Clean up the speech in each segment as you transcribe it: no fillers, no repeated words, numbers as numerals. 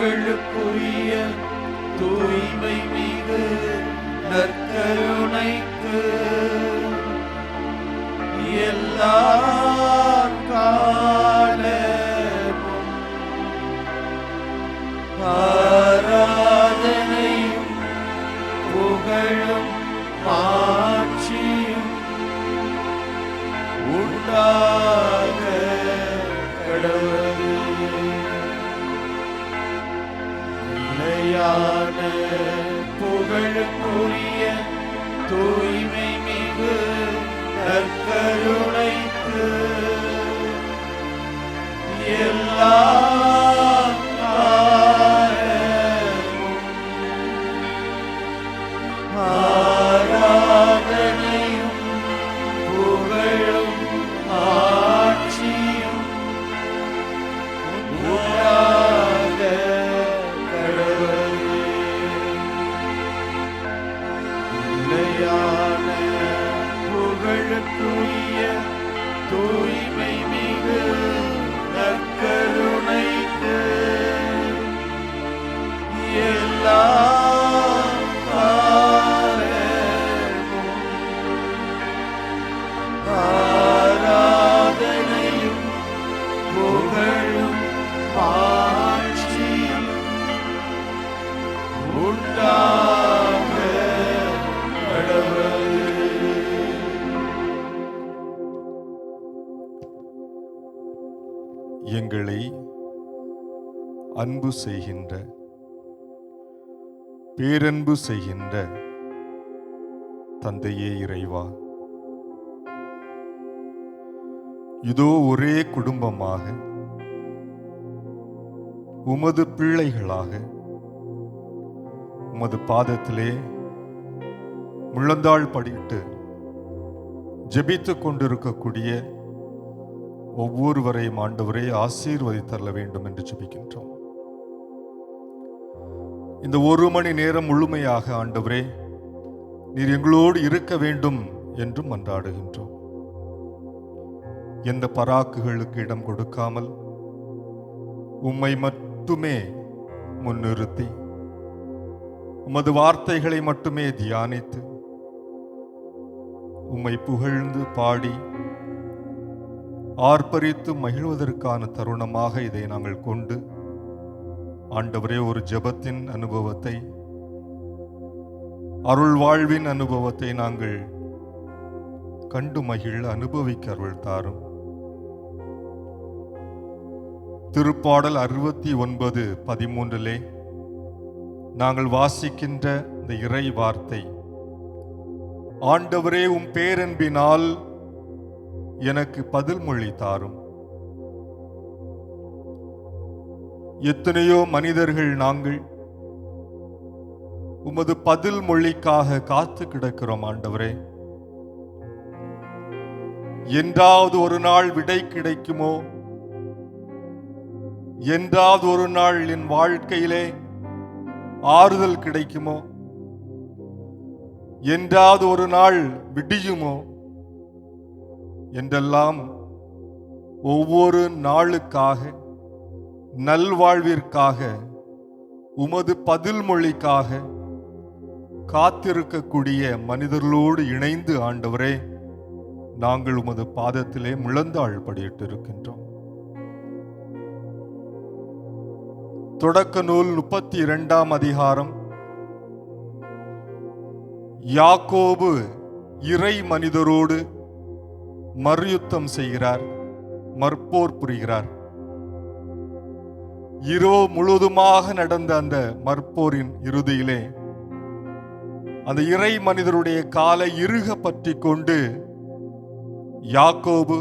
புகழுக்குரிய தூய்மை மிகு நற்கருணைக்கு எல்லா காலமும் ஆராதனையும் புகழும் ஆட்சியும் உண்டாக கடவுளே. நிலையான புகழுக்குரிய தூய்மை மிகு நற்கருணைக்கு எல்லா காலமும் ஆராதனையும் புகழும் ஆட்சியும் உண்டாக கடவுளே. நிலையான புகழுக்குரிய தூய்மை மிகு நற்கருணைக்கு எல்லா காலமும் ஆராதனையும் புகழும் ஆட்சியும் உண்டாக கடவுளே. எங்களை அன்பு செய்கின்ற, பேரன்பு செய்கின்ற தந்தையே இறைவா, இதோ ஒரே குடும்பமாக உமது பிள்ளைகளாக உமது பாதத்திலே முழந்தாள் படிட்டு ஜெபித்துக் கொண்டிருக்கக்கூடிய ஒவ்வொருவரையும் ஆண்டவரே ஆசீர்வதித்தரல வேண்டும் என்று ஜெபிக்கின்றோம். இந்த 1 மணி நேரம் முழுமையாக ஆண்டவரே நீர் எங்களோடு இருக்க வேண்டும் என்றும் மன்றாடுகின்றோம். எந்த பராக்குகளுக்கு இடம் கொடுக்காமல் உம்மை மட்டுமே முன்னிறுத்தி உமது வார்த்தைகளை மட்டுமே தியானித்து உம்மை புகழ்ந்து பாடி ஆர்ப்பரித்து மகிழ்வதற்கான தருணமாக இதை நாங்கள் கொண்டு ஆண்டவரே ஒரு ஜெபத்தின் அனுபவத்தை, அருள் வாழ்வின் அனுபவத்தை நாங்கள் கண்டு மகிழ அனுபவிக்க அருள் தாரும். திருப்பாடல் 69:13 நாங்கள் வாசிக்கின்ற இந்த இறை வார்த்தை, ஆண்டவரே உம் பேரன்பினால் எனக்கு பதில் மொழி தாரும். எத்தனையோ மனிதர்கள் நாங்கள் உமது பதில் மொழிக்காக காத்து கிடக்கிறோம் ஆண்டவரே. என்றாவது ஒரு நாள் விடை கிடைக்குமோ, என்றாவது ஒரு நாள் என் வாழ்க்கையிலே ஆறுதல் கிடைக்குமோ, என்றாவது ஒரு நாள் விடியுமோ என்றெல்லாம் ஒவ்வொரு நாளுக்காக, நல்வாழ்விற்காக, உமது பதில் மொழிக்காக காத்திருக்கக்கூடிய மனிதர்களோடு இணைந்து ஆண்டவரே நாங்கள் உமது பாதத்திலே முழந்தாள் படியிட்டு இருக்கின்றோம். தொடக்க நூல் 32ஆம் அதிகாரம். யாக்கோபு இறை மனிதரோடு மறுயுத்தம் செய்கிறார், மற்போர் புரிகிறார். இரவு முழுவதுமாக நடந்த அந்த மற்போரின் இறுதியிலே அந்த இறை மனிதருடைய காலை இறுக பற்றி கொண்டு யாக்கோபு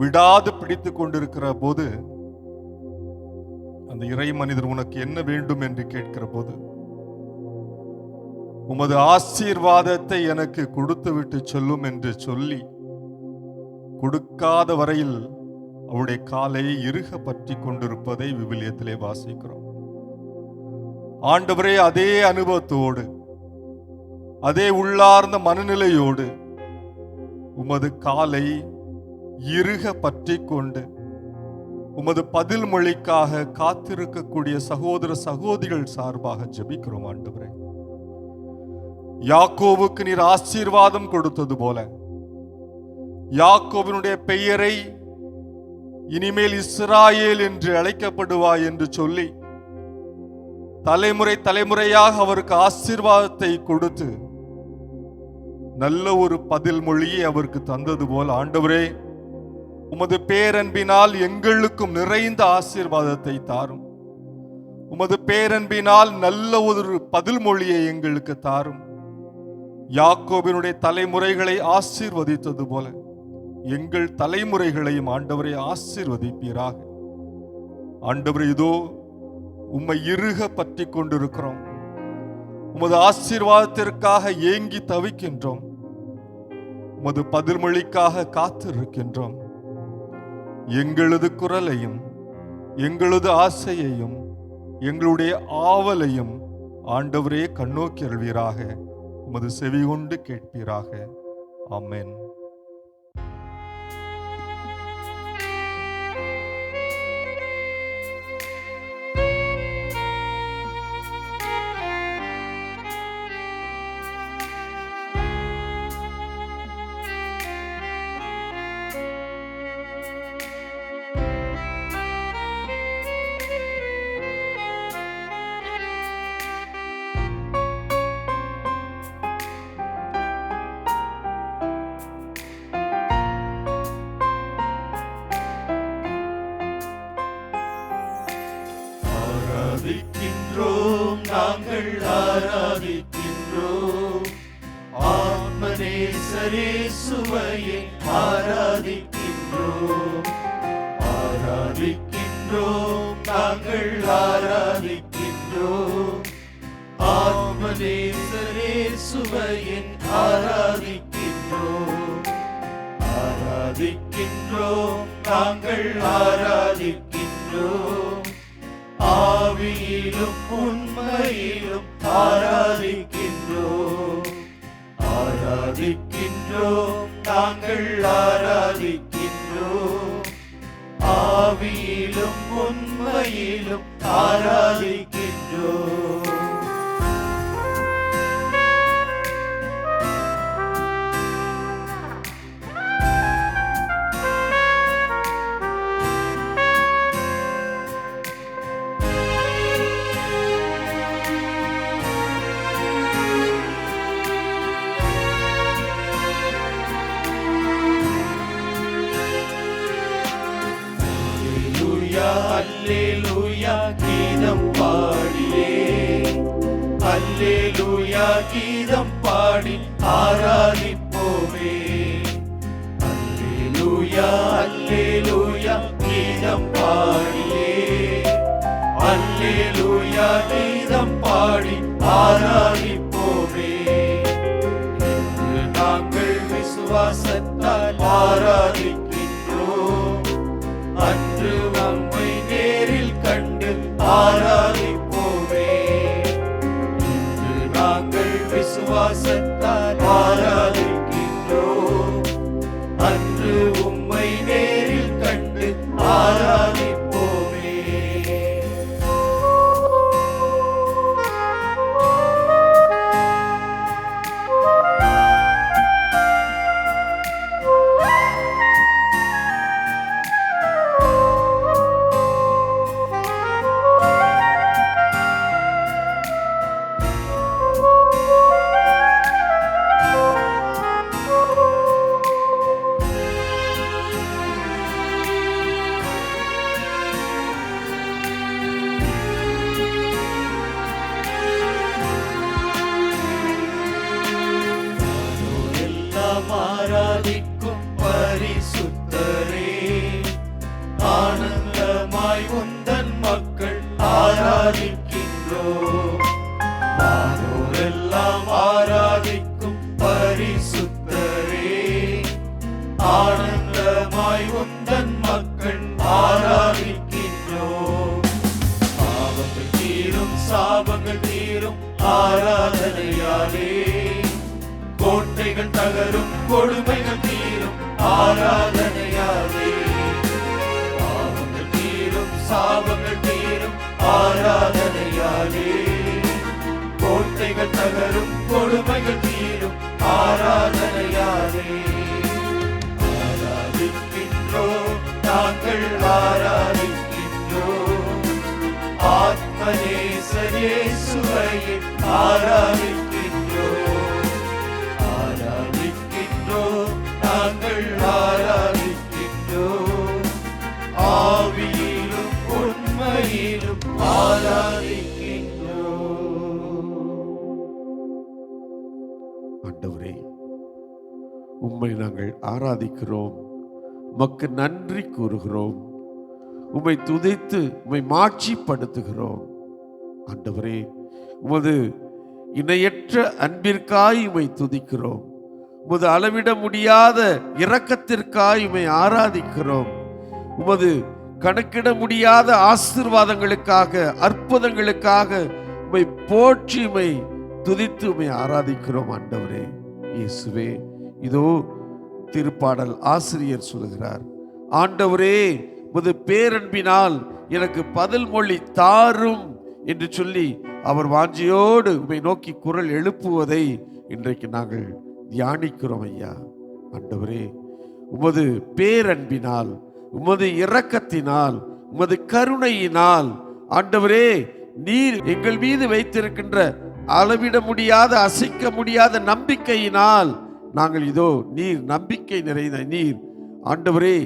விடாது பிடித்துக் கொண்டிருக்கிற போது அந்த இறை மனிதர் உனக்கு என்ன வேண்டும் என்று கேட்கிற போது, உமது ஆசீர்வாதத்தை எனக்கு கொடுத்து விட்டு சொல்லும் என்று சொல்லி கொடுக்காத வரையில் அவருடைய காலை இறுக பற்றி கொண்டிருப்பதை விவிலியத்திலே வாசிக்கிறோம். ஆண்டவரே அதே அனுபவத்தோடு, அதே உள்ளார்ந்த மனநிலையோடு உமது காலை இறுக பற்றி கொண்டு உமது பதில் மொழிக்காக காத்திருக்கக்கூடிய சகோதர சகோதரிகள் சார்பாக ஜெபிக்கிறோம் ஆண்டவரே. யாக்கோவுக்கு நீர் ஆசீர்வாதம் கொடுத்தது போல யாக்கோவினுடைய பெயரை இனிமேல் இஸ்ராயேல் என்று அழைக்கப்படுவாய் என்று சொல்லி தலைமுறை தலைமுறையாக அவருக்கு ஆசீர்வாதத்தை கொடுத்து நல்ல ஒரு பதில் மொழியை அவருக்கு தந்தது போல ஆண்டவரே, உமது பேரன்பினால் எங்களுக்கும் நிறைந்த ஆசீர்வாதத்தை தாரும். உமது பேரன்பினால் நல்ல ஒரு பதில் மொழியை எங்களுக்கு தாரும். யாக்கோபினுடைய தலைமுறைகளை ஆசீர்வதித்தது போல எங்கள் தலைமுறைகளையும் ஆண்டவரை ஆசீர்வதிப்பீராக. ஆண்டவரே, இதோ உம்மை இறுக பற்றி கொண்டிருக்கிறோம். உமது ஆசீர்வாதத்திற்காக ஏங்கி தவிக்கின்றோம். உமது பதில் மொழிக்காக காத்திருக்கின்றோம். எங்களது குரலையும் எங்களது ஆசையையும் எங்களுடைய ஆவலையும் ஆண்டவரே கண்ணோக்கி அருள்வீராக. உமது செவி கொண்டு கேட்பீராக. ஆமென். ஆராதிக்கின்றோம், நாங்கள் ஆராதிக்கின்றோம். ஆத்மநேசரேசுவையே ஆராதிக்கின்றோம். ஆராதிக்கின்றோம், நாங்கள் ஆராதிக்கின்றோம். ஆத்மநேசரேசுவையே ஆராதிக்கின்றோம். ஆராதிக்கின்றோம், நாங்கள் ஆராதிக்கின்றோம். ஆவியிலும் உண்மையிலும் ஆராதிக்கின்றோம். ஆராதிக்கின்றோம், நாங்கள் ஆராதிக்கின்றோம். ஆவியிலும் உண்மையிலும் ஆராதிக்கின்றோம். அல்லேலூயா கீதம் பாடியே, அல்லேலூயா கீதம் பாடி ஆராதிப்போமே. அல்லேலூயா அல்லேலூயா கீதம் பாடியே, அல்லேலூயா கீதம் பாடி ஆராதிப்போமே. இன்று நாங்கள் விசுவாசத்தால் ஆராதிக்கின்றோம். அன்று உம்மை நேரில் கண்டு ஆராதிப்போமே. இன்று நாங்கள் விசுவாசத்தால் ஆராதிக்கின்றோம். அன்று உம்மை நேரில் கண்டு ஆராதிப்போமே. ஆராதிக்கும் பரிசுத்தரே, ஆனந்தமாய் உந்தன் மக்கள் ஆராதிக்கின்றோம். வானோரெல்லாம் ஆராதிக்கும் பரிசுத்தரே, ஆனந்தமாய் உந்தன் மக்கள் ஆராதிக்கின்றோம். பாவங்கள் தீரும், சாபங்கள் தீரும் ஆராதனையாலே. கோட்டைகள் தகரும், கொடுமைகள் தீரும் ஆராதனையாலே. பாவங்கள் ஆத்மநேசர் இயேசுவையே ஆராதிக்கின்றோம், ஆராதிக்கின்றோம், நாங்கள் ஆராதிக்கின்றோம், ஆவியிலும் உண்மையிலும் ஆராதிக்கின்றோம். ஆண்டவரே, உம்மை நாங்கள் ஆராதிக்கிறோம், உமக்கு நன்றி கூறுகிறோம், உம்மை துதித்து உம்மை மாட்சிப்படுத்துகிறோம். ஆண்டவரே, உமது இணையற்ற அன்பிற்காய் உம்மை துதிக்கிறோம், உமது அளவிட முடியாத இரக்கத்திற்காய் உம்மை ஆராதிக்கிறோம், உமது கணக்கிட முடியாத ஆசீர்வாதங்களுக்காக அற்புதங்களுக்காக உம்மை போற்றி உம்மை துதித்து உம்மை ஆராதிக்கிறோம். ஆண்டவரே இயேசுவே, இதோ திருப்பாடல் ஆசிரியர் சொல்கிறார், ஆண்டவரே உமது பேரன்பினால் எனக்கு பதில் மொழி தாரும் என்று சொல்லி அவர் வாஞ்சியோடு உம்மை நோக்கி குரல் எழுப்புவதை இன்றைக்கு நாங்கள் தியானிக்கிறோம். ஐயா ஆண்டவரே, உமது பேரன்பினால், உமது இரக்கத்தினால், உமது கருணையினால், ஆண்டவரே நீர் எங்கள் மீது வைத்திருக்கின்ற அளவிட முடியாத அசைக்க முடியாத நம்பிக்கையினால் நாங்கள் இதோ நீர் நம்பிக்கை நிறைந்த நீர். ஆண்டவரே,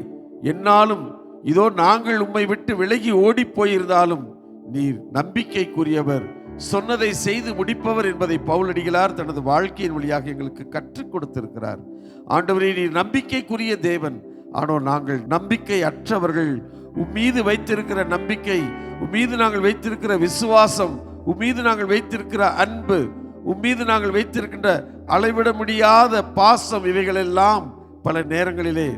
என்னாலும் இதோ நாங்கள் உம்மை விட்டு விலகி ஓடி போயிருந்தாலும் நீர் நம்பிக்கைக்குரியவர், சொன்னதை செய்து முடிப்பவர் என்பதை பவுலடிகளார் தனது வாழ்க்கையின் வழியாக எங்களுக்கு கற்றுக் கொடுத்திருக்கிறார். ஆண்டவரே, நீர் நம்பிக்கைக்குரிய தேவன். ஆனால் நாங்கள் நம்பிக்கை அற்றவர்கள். உம்மீது வைத்திருக்கிற நம்பிக்கை, உம்மீது நாங்கள் வைத்திருக்கிற விசுவாசம், உம்மீது நாங்கள் வைத்திருக்கிற அன்பு, உம்மீது நாங்கள் வைத்திருக்கின்ற அளவிட முடியாத பாசம், இவைகளெல்லாம் பல நேரங்களிலே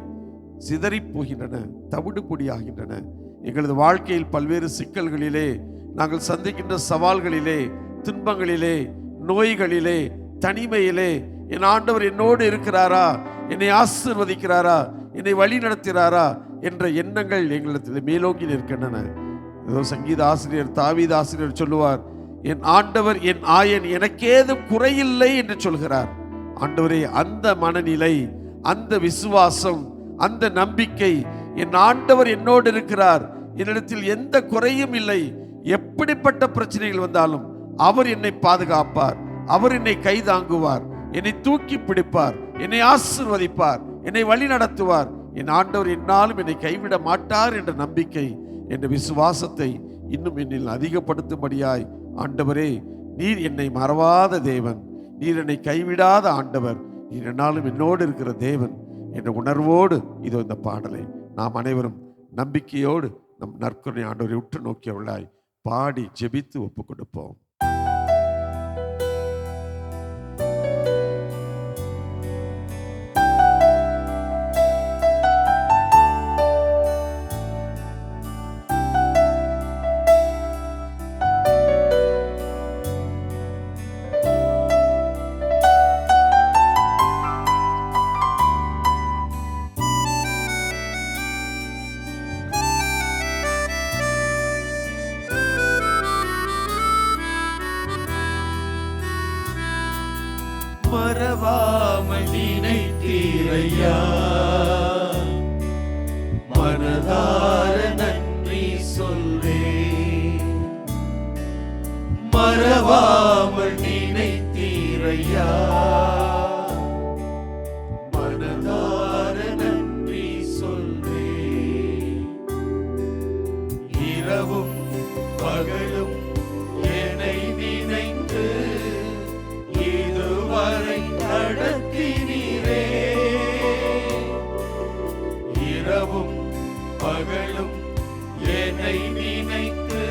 சிதறி போகின்றன, தவிடு பொடியாகின்றன. எங்களது வாழ்க்கையில் பல்வேறு சிக்கல்களிலே, நாங்கள் சந்திக்கின்ற சவால்களிலே, துன்பங்களிலே, நோய்களிலே, தனிமையிலே என் ஆண்டவர் என்னோடு இருக்கிறாரா, என்னை ஆசீர்வதிக்கிறாரா, என்னை வழி நடத்துகிறாரா என்ற எண்ணங்கள் எங்களிடத்தில் மேலோங்கி நிற்கின்றன. ஏதோ சங்கீத ஆசிரியர் தாவீது ஆசிரியர் சொல்லுவார், என் ஆண்டவர் என் ஆயன், எனக்கேதும் குறையில்லை என்று சொல்கிறார். ஆண்டவரே, அந்த மனநிலை, அந்த விசுவாசம், அந்த நம்பிக்கை, என் ஆண்டவர் என்னோடு இருக்கிறார், என்னிடத்தில் எந்த குறையும் இல்லை, எப்படிப்பட்ட பிரச்சனைகள் வந்தாலும் அவர் என்னை பாதுகாப்பார், அவர் என்னை கைதாங்குவார், என்னை தூக்கி பிடிப்பார், என்னை ஆசீர்வதிப்பார், என்னை வழி நடத்துவார், என் ஆண்டவர் என்னாலும் என்னை கைவிட மாட்டார் என்ற நம்பிக்கை, என்ற விசுவாசத்தை இன்னும் என்னில் அதிகப்படுத்தும்படியாய், ஆண்டவரே நீர் என்னை மறவாத தேவன், நீர் என்னை கைவிடாத ஆண்டவர், நீர் என்னாலும் என்னோடு இருக்கிற தேவன் என்ற உணர்வோடு இதோ இந்த பாடலை நாம் அனைவரும் நம்பிக்கையோடு நம் நற்கருணை ஆண்டவரை உற்று நோக்கியவர்களாய் பாடி ஜெபித்து ஒப்புக் கொடுப்போம். மறவாமல் நினைத்தீரையா, மனதார நன்றி சொல்வேன். மறவாமல் நினைத்தீரையா, மனதார நன்றி சொல்வேன். இரவும் பகலும் என்னை நினைத்து இதுவரை நடத்தினீரே. இரவும் பகலும் என்னை நினைத்து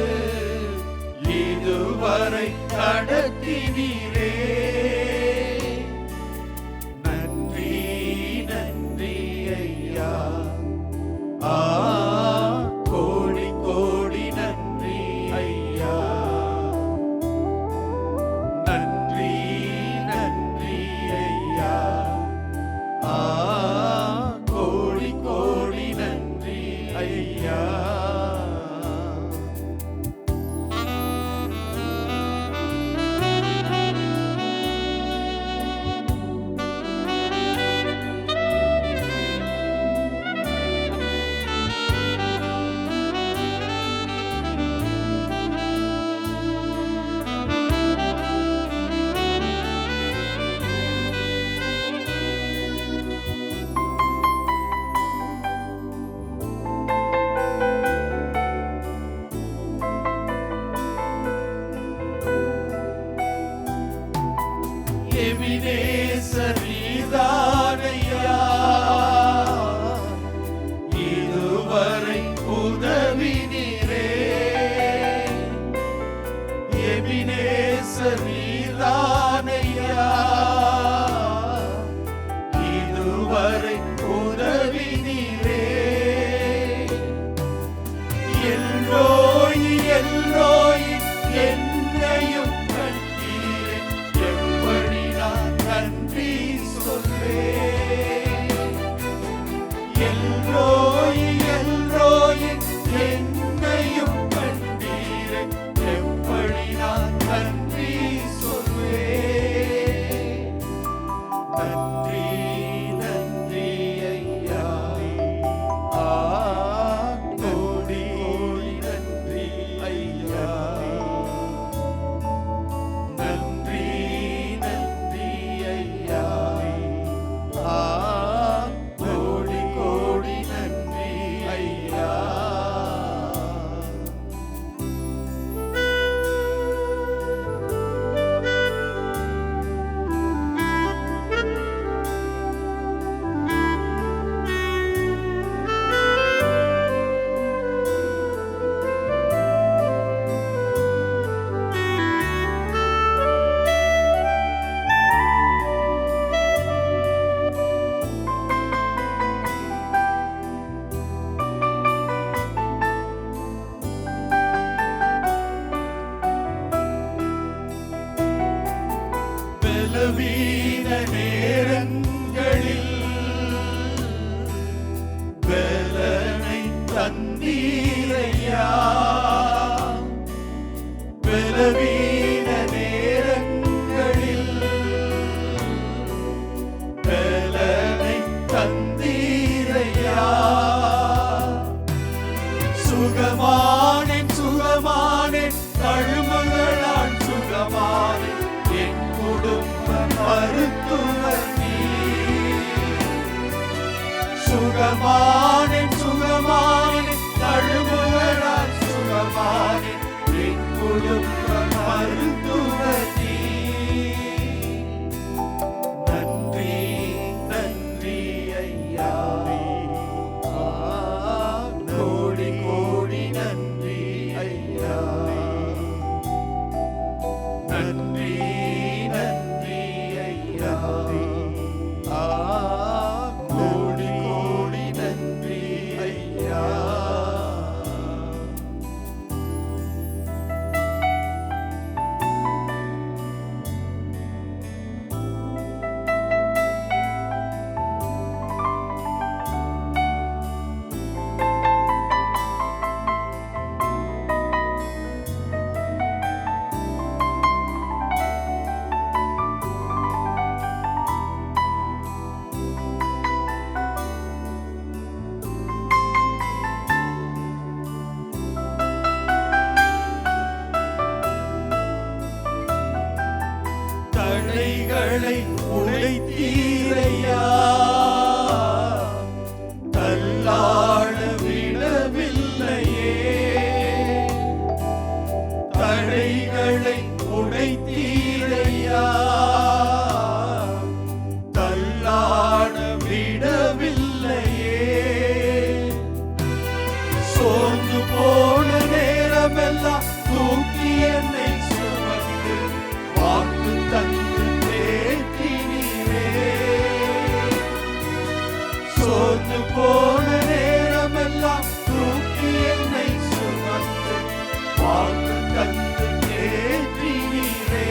இதுவரை நடத்தினீரே. நன்றி நன்றி ஐயா, கோடி கோடி நன்றி ஐயா. நன்றி நன்றி ஐயா, கோடி கோடி நன்றி ஐயா. எபினேசர் நீதானையா, இதுவரை உதவினீரே. எபினேசர் நீதானையா, இதுவரை உதவினீரே. எல்லோய் எல்லோய் என்னையும் கண்டீரே, எப்படி நான் நன்றி சொல்வேன். எல்லோய் எல்லோய் என்னையும் கண்டீரே, எப்படி நான் நன்றி சொல்வேன். நன்றி நன்றி ஐயா, கோடி கோடி நன்றி ஐயா. நன்றி நன்றி ஐயா, கோடி கோடி நன்றி ஐயா. பலவீன நேரங்களில் பலனை தந்தீரையா. பலவீன நேரங்களில் பலனை தந்தீரையா. சுகமானேன் சுகமானேன் தழும்புகளால் சுகமானேன், என் குடும்ப மருத்துவர் நீர். சுகமானேன் சுகமானேன் தழும்புகளால் சுகமானேன், என் குடும்ப மருத்துவர் நீர். நன்றி நன்றி ஐயா, கோடி கோடி நன்றி ஐயா. நன்றி நன்றி ஐயா, கோடி கோடி நன்றி ஐயா. தடைகளை உடைத்தீரையா, தள்ளாட விடவில்லையே. தடைகளை உடைத்தீரையா, தள்ளாட விடவில்லையே. சோர்ந்து போன நேரமெல்லாம் தூக்கி என்னை சுமந்து வாக்கு தந்து தேற்றினீரே. சோர்ந்து போன நேரமெல்லாம் தூக்கி என்னை சுமந்து வாக்கு தந்து தேற்றினீரே.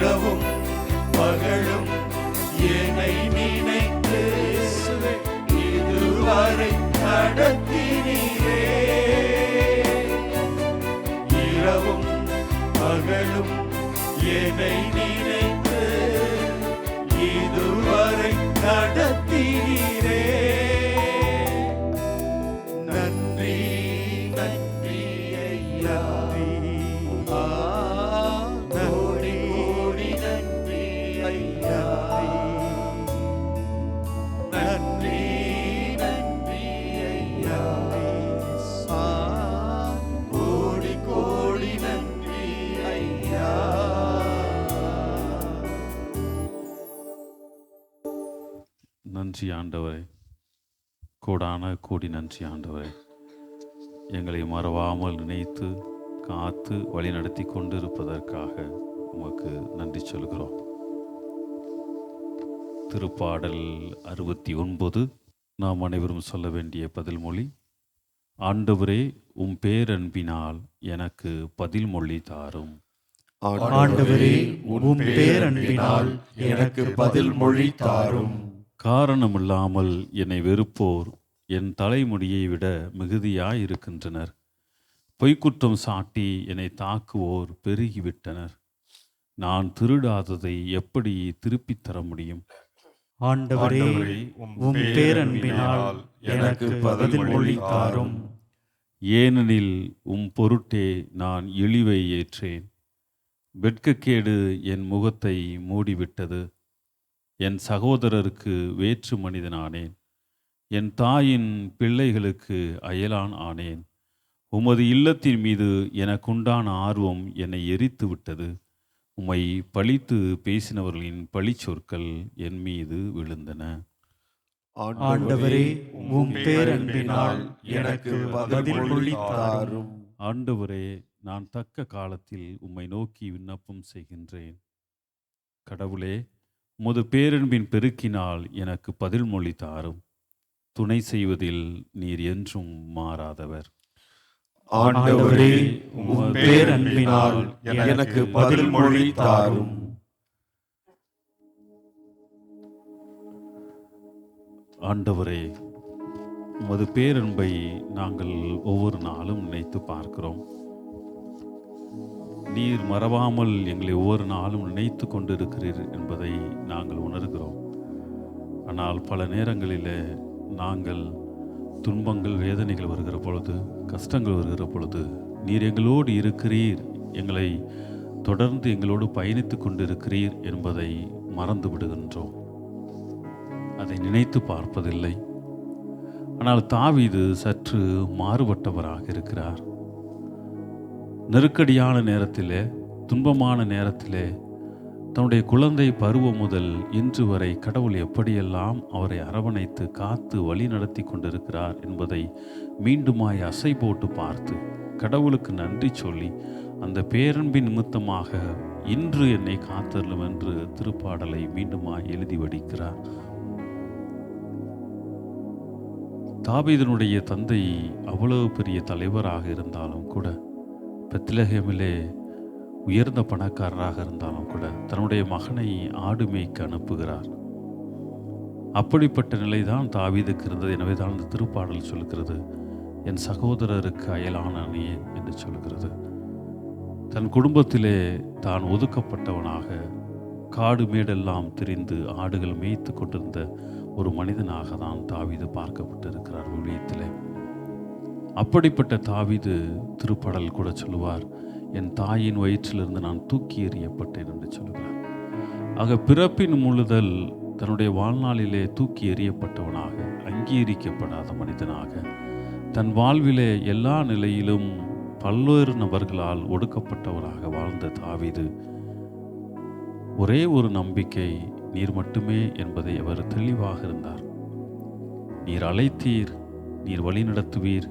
இரவும் பகலும் என்னை நினைத்து இதுவரை நடத்தினீரே. இரவும் பகலும் என்னை நினைத்து இதுவரை நடத்தினீரே. நன்றி நன்றி ஐயா, கோடி கோடி நன்றி ஐயா. நன்றி நன்றி ஐயா, கோடி கோடி நன்றி ஐயா. நன்றி ஆண்டவரே, கோடான கோடி நன்றி ஆண்டவரே. எங்களை மறவாமல் நினைத்து காத்து வழிநடத்தி கொண்டிருப்பதற்காக உமக்கு நன்றி சொல்கிறோம். திருப்பாடல் 69 நாம் அனைவரும் சொல்ல வேண்டிய பதில் மொழி. ஆண்டவரே, உம் பேரன்பினால் எனக்கு பதில் மொழி தாரும். ஆண்டவரே, உம் பேரன்பினால் எனக்கு பதில் மொழி தாரும். காரணமில்லாமல் என்னை வெறுப்போர் என் தலைமுடியை விட மிகுதியாயிருக்கின்றனர். பொய்க்குற்றம் சாட்டி என்னை தாக்குவோர் பெருகிவிட்டனர். நான் திருடாததை எப்படி திருப்பித் தர முடியும்? ஆண்டவரே, உம் பேரன்பினால் எனக்கு பதில் மொழி தாரும். ஏனெனில் உம் பொருட்டே நான் இழிவை ஏற்றேன். வெட்கக்கேடு என் முகத்தை மூடிவிட்டது. என் சகோதரருக்கு வேற்று மனிதனானேன். என் தாயின் பிள்ளைகளுக்கு அயலான் ஆனேன். உமது இல்லத்தின் மீது எனக்குண்டான ஆர்வம் என்னை எரித்து விட்டது. உம்மை பழித்து பேசினவர்களின் பழிச்சொற்கள் என் மீது விழுந்தன. ஆண்டவரே, உம் பேரன்பினால் எனக்கு பதில் மொழி தாரும். ஆண்டவரே, நான் தக்க காலத்தில் உம்மை நோக்கி விண்ணப்பம் செய்கின்றேன். கடவுளே, உமது பேரன்பின் பெருக்கினால் எனக்கு பதில் மொழி தாரும். துணை செய்வதில் நீர் என்றும் மாறாதவர். ஆண்டவரே, உம் பேரன்பினால் எனக்கு பதில் மொழி தாரும். ஆண்டவரே, உமது பேரன்பை நாங்கள் ஒவ்வொரு நாளும் நினைத்து பார்க்கிறோம். நீர் மறவாமல் எங்களை ஒவ்வொரு நாளும் நினைத்து கொண்டிருக்கிறீர் என்பதை நாங்கள் உணர்கிறோம். ஆனால் பல நேரங்களில் நாங்கள் துன்பங்கள் வேதனைகள் வருகிற பொழுது, கஷ்டங்கள் வருகிற பொழுது நீர் எங்களோடு இருக்கிறீர், எங்களை தொடர்ந்து எங்களோடு பயணித்து கொண்டிருக்கிறீர் என்பதை மறந்து விடுகின்றோம். அதை நினைத்து பார்ப்பதில்லை. ஆனால் தாவீது சற்று மாறுபட்டவராக இருக்கிறார். நெருக்கடியான நேரத்திலே, துன்பமான நேரத்திலே, தன்னுடைய குழந்தை பருவம் முதல் இன்று வரை கடவுள் எப்படியெல்லாம் அவரை அரவணைத்து காத்து வழி நடத்தி கொண்டிருக்கிறார் என்பதை மீண்டுமாய் அசை போட்டு பார்த்து கடவுளுக்கு நன்றி சொல்லி அந்த பேரன்பின் நிமித்தமாக இன்று என்னை காத்தருளும் என்று திருப்பாடலை மீண்டுமாய் எழுதி வடிக்கிறார். தாவீதினுடைய தந்தை அவ்வளவு பெரிய தலைவராக இருந்தாலும் கூட, பெத்லகேமிலே உயர்ந்த பணக்காரராக இருந்தாலும் கூட தன்னுடைய மகனை ஆடு மேய்க்க அனுப்புகிறார். அப்படிப்பட்ட நிலைதான் தாவீதுக்கு இருந்தது. எனவே தான் இந்த திருப்பாடல் சொல்கிறது, என் சகோதரருக்கு அயலானே என்று சொல்கிறது. தன் குடும்பத்திலே தான் ஒதுக்கப்பட்டவனாக காடு மேடெல்லாம் திரிந்து ஆடுகள் மேய்த்து கொண்டிருந்த ஒரு மனிதனாக தான் தாவீது பார்க்கப்பட்டிருக்கிறார் ஊழியத்திலே. அப்படிப்பட்ட தாவீது திருப்பாடல் கூட சொல்லுவார், என் தாயின் வயிற்றிலிருந்து நான் தூக்கி எறியப்பட்டேன் என்று சொல்கிறார். ஆக பிறப்பின் முழுதல் தன்னுடைய வாழ்நாளிலே தூக்கி எறியப்பட்டவனாக, அங்கீகரிக்கப்படாத மனிதனாக, தன் வாழ்விலே எல்லா நிலையிலும் பல்வேறு நபர்களால் ஒடுக்கப்பட்டவராக வாழ்ந்த தாவீது ஒரே ஒரு நம்பிக்கை, நீர் மட்டுமே என்பதை அவர் தெளிவாக இருந்தார். நீர் அழைத்தீர், நீர் வழி நடத்துவீர்,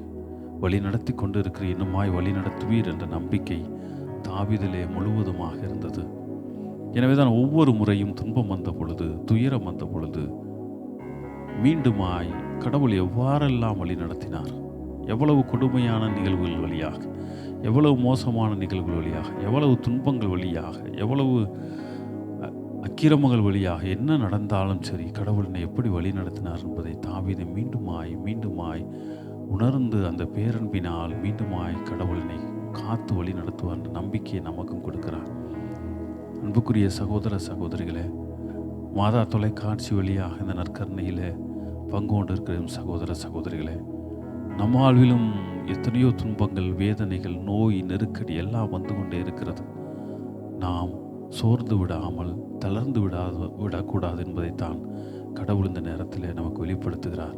வழி நடத்தி கொண்டு இருக்கிற இன்னுமாய் வழி நடத்துவீர் என்ற நம்பிக்கை தாவீதிலே முழுவதுமாக இருந்தது. எனவேதான் ஒவ்வொரு முறையும் துன்பம் வந்த பொழுது, துயரம் வந்த பொழுது மீண்டுமாய் கடவுள் எவ்வாறெல்லாம் வழி நடத்தினார், எவ்வளவு கொடுமையான நிகழ்வுகள் வழியாக, எவ்வளவு மோசமான நிகழ்வுகள் வழியாக, எவ்வளவு துன்பங்கள் வழியாக, எவ்வளவு அக்கிரமங்கள் வழியாக என்ன நடந்தாலும் சரி, கடவுள் என்னை எப்படி வழி நடத்தினார் என்பதை தாவீது மீண்டுமாய் உணர்ந்து அந்த பேரன்பினால் மீண்டுமாய் கடவுள் என்னை காத்து வழி நடத்துவார் என்ற நம்பிக்கையை நமக்கும் கொடுக்கிறார். அன்புக்குரிய சகோதர சகோதரிகளே, மாதா தொலைக்காட்சி வழியாக இந்த நற்கருணையில் பங்கு கொண்டு இருக்கிற சகோதர சகோதரிகளே, நம்ம வாழ்விலும் எத்தனையோ துன்பங்கள், வேதனைகள், நோய், நெருக்கடி எல்லாம் வந்து கொண்டே இருக்கிறது. நாம் சோர்ந்து விடாமல் தளர்ந்து விடக்கூடாது என்பதைத்தான் கடவுள் இந்த நேரத்தில் நமக்கு வெளிப்படுத்துகிறார்.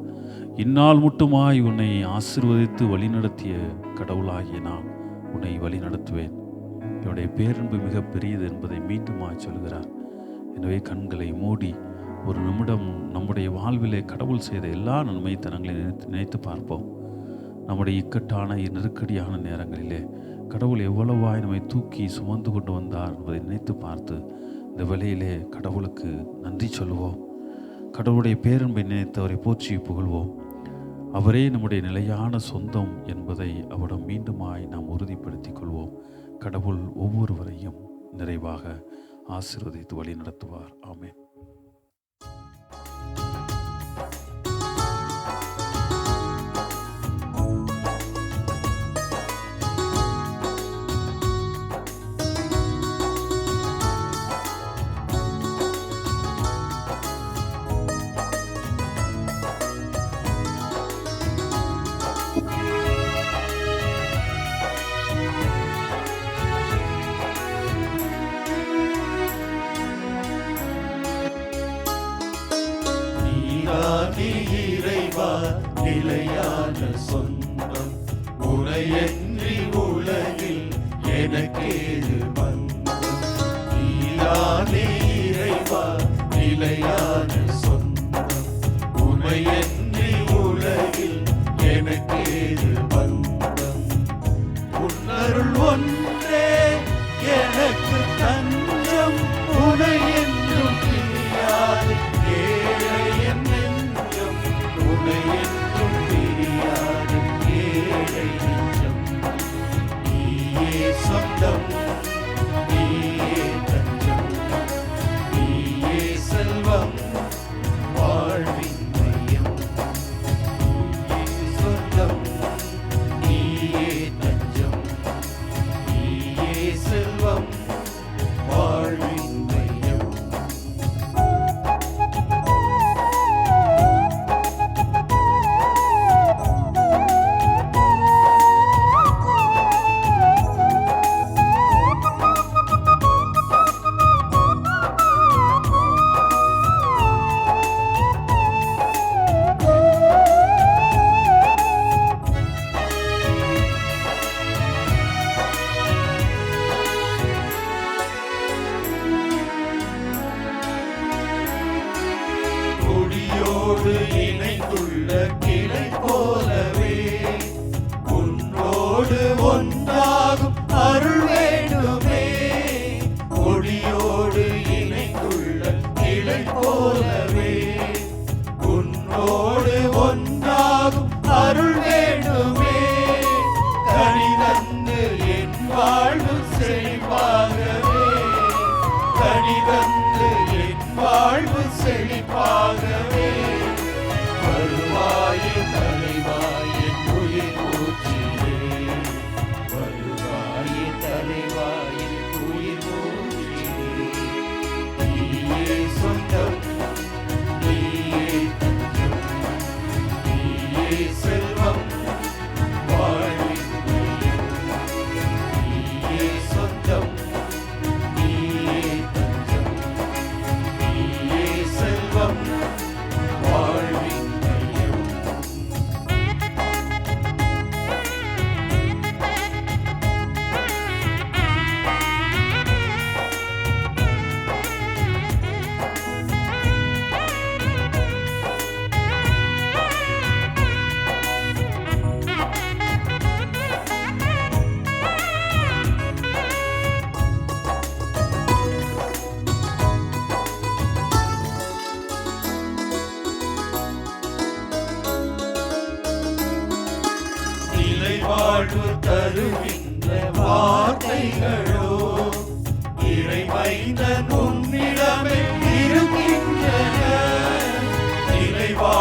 இந்நாள் மட்டுமாய் உன்னை ஆசீர்வதித்து வழிநடத்திய கடவுளாகிய நான் உன்னை வழி நடத்துவேன். என்னுடைய பேரன்பு மிக பெரியது என்பதை மீண்டுமாய் சொல்கிறார். எனவே கண்களை மூடி ஒரு நிமிடம் நம்முடைய வாழ்விலே கடவுள் செய்த எல்லா நன்மைத்தனங்களை நினைத்து பார்ப்போம். நம்முடைய இக்கட்டான நெருக்கடியான நேரங்களிலே கடவுள் எவ்வளவாய் நம்மை தூக்கி சுமந்து கொண்டு வந்தார் என்பதை நினைத்து பார்த்து இந்த வேளையிலே கடவுளுக்கு நன்றி சொல்லுவோம். கடவுளுடைய பேரன்பை நினைத்து அவரை போற்றி புகழ்வோம். அவரே நம்முடைய நிலையான சொந்தம் என்பதை அவரிடம் மீண்டுமாய் நாம் உறுதிப்படுத்திக் கொள்வோம். கடவுள் ஒவ்வொருவரையும் நிறைவாக ஆசீர்வதித்து வழி நடத்துவார். ஆமென். இறைவா நிலையான சொந்தம், உனையன்றி உலகில் எனக்கேது பந்தம். நீதானே இறைவா நிலையான சொந்தம், உனையன்றி உலகில் எனக்கேது பந்தம். உன்னருள் ஒன்றே எனக்கு தஞ்சம், உனை என்றும் பிரியாது ஏழை என் நெஞ்சம், உனை என்றும் பிரியாது ஏழை நெஞ்சம். நீயே சொந்தம், நீயே தஞ்சம், நீயே செல்வம், வாழ்வின் மையம். நீயே சொந்தம், நீயே தஞ்சம், நீயே செல்வம், வாழ்வின் மையம். கொடியோடு இணைந்துள்ள கிளை போலவே உன்னோடு ஒன்றாகும் அருள் வேண்டுமே. கொடியோடு இணைந்துள்ள கிளை போலவே உன்னோடு ஒன்றாகும் அருள் வேண்டுமே. கனிதந்து என் வாழ்வு செழிப்பாகவே, கனிதந்து என் வாழ்வு செழிப்பாகவே. வருவாயே தலைவாயே உயிர் மூச்சிலே, வருவாயே தலைவாயே உயிர் மூச்சிலே. நீயே சொந்தம், நீயே தஞ்சம், நீயே செல்வம், வாழ்வின் மையம். நீயே சொந்தம், நீயே தஞ்சம், நீயே செல்வம், வாழ்வின் மையம். நிலை வாழ்வு தருகின்ற வார்த்தைகளோ இறைமைந்தன் உன்னிடமே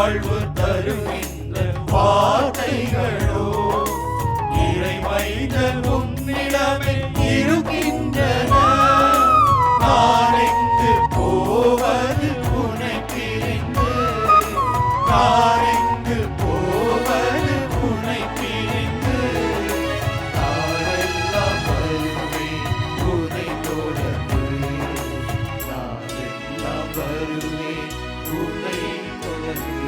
வாழ்வு தருகின்ற வார்த்தைகளோ இறைமைந்தன் உன்னிடமே இருக்கின்றன. நான் எங்கு போவது உன்னை பிரிந்து, நான் எங்கு போவது உன்னை பிரிந்து, நாளெல்லாம் வருவேன் உன்னை தொடர்ந்து, நாளெல்லாம் வருவேன் உன்னை தொடர்ந்து.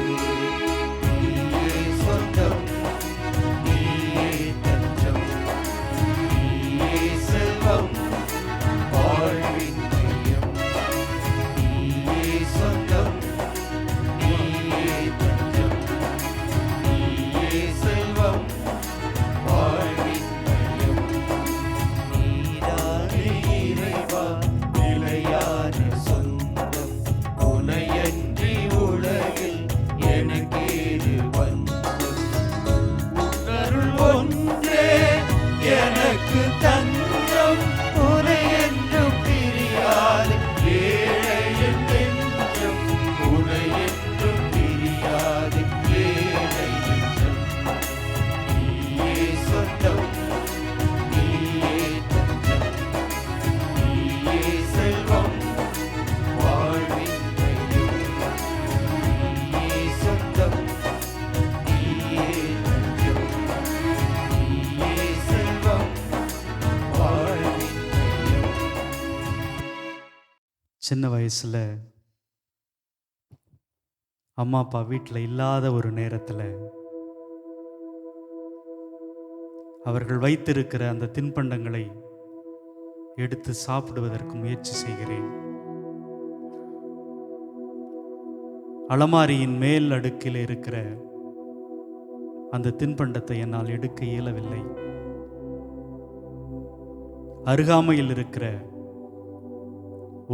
நீயே சொந்தம், நீயே தஞ்சம், நீயே செல்வம், வாழ்வின் மையம். நீயே சொந்தம், நீயே தஞ்சம், நீயே செல்வம், வாழ்வின் மையம். நீதானே இறைவா நிலையான சொந்தம், உனையன்றி உலகில் எனக்கேது வந்தம். உன்னருள் ஒன்றே எனக்கு தஞ்சம், உனை என்றும் பிரியாது ஏழையின் நெஞ்சம், உனை என்றும் பிரியாது ஏழை நெஞ்சம். நீயே சொந்தம், நீயே தஞ்சம், நீயே செல்வம், வாழ்வின் மையம். நீயே சொந்தம், நீயே தஞ்சம், நீயே செல்வம், வாழ்வின் மையம். சின்ன வயசில் அம்மா அப்பா வீட்டில் இல்லாத ஒரு நேரத்தில் அவர்கள் வைத்திருக்கிற அந்த தின்பண்டங்களை எடுத்து சாப்பிடுவதற்கு முயற்சி செய்கிறேன். அலமாரியின் மேல் அடுக்கில் இருக்கிற அந்த தின்பண்டத்தை என்னால் எடுக்க இயலவில்லை. அருகாமையில் இருக்கிற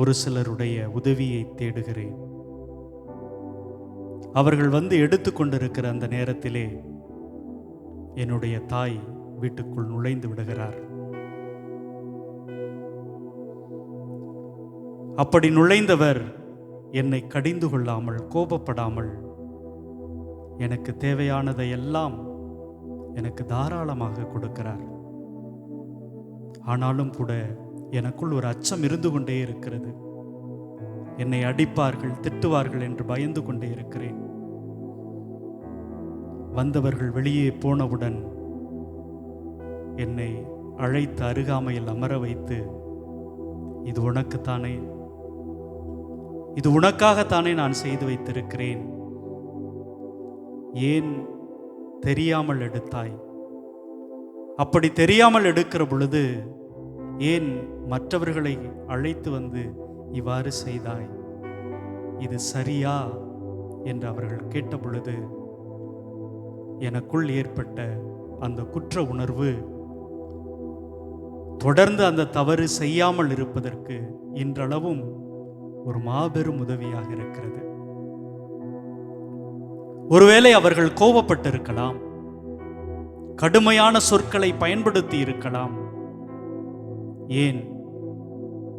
ஒரு சிலருடைய உதவியை தேடுகிறேன். அவர்கள் வந்து எடுத்துக்கொண்டிருக்கிற அந்த நேரத்திலே என்னுடைய தாய் வீட்டுக்குள் நுழைந்து விடுகிறார். அப்படி நுழைந்தவர் என்னை கடிந்து கொள்ளாமல், கோபப்படாமல், எனக்கு தேவையானதை எல்லாம் எனக்கு தாராளமாக கொடுக்கிறார். ஆனாலும் கூட எனக்குள் ஒரு அச்சம் இருந்து கொண்டே இருக்கிறது. என்னை அடிப்பார்கள், திட்டுவார்கள் என்று பயந்து கொண்டே இருக்கிறேன். வந்தவர்கள் வெளியே போனவுடன் என்னை அழைத்து அருகாமையில் அமர வைத்து, இது உனக்குத்தானே, இது உனக்காகத்தானே நான் செய்து வைத்திருக்கிறேன், ஏன் தெரியாமல் எடுத்தாய்? அப்படி தெரியாமல் எடுக்கிற பொழுது ஏன் மற்றவர்களை அழைத்து வந்து இவ்வாறு செய்தாய்? இது சரியா என்று அவர்கள் கேட்ட பொழுது எனக்குள் ஏற்பட்ட அந்த குற்ற உணர்வு தொடர்ந்து அந்த தவறு செய்யாமல் இருப்பதற்கு இன்றளவும் ஒரு மாபெரும் உதவியாக இருக்கிறது. ஒருவேளை அவர்கள் கோபப்பட்டிருக்கலாம், கடுமையான சொற்களை பயன்படுத்தி இருக்கலாம், ஏன்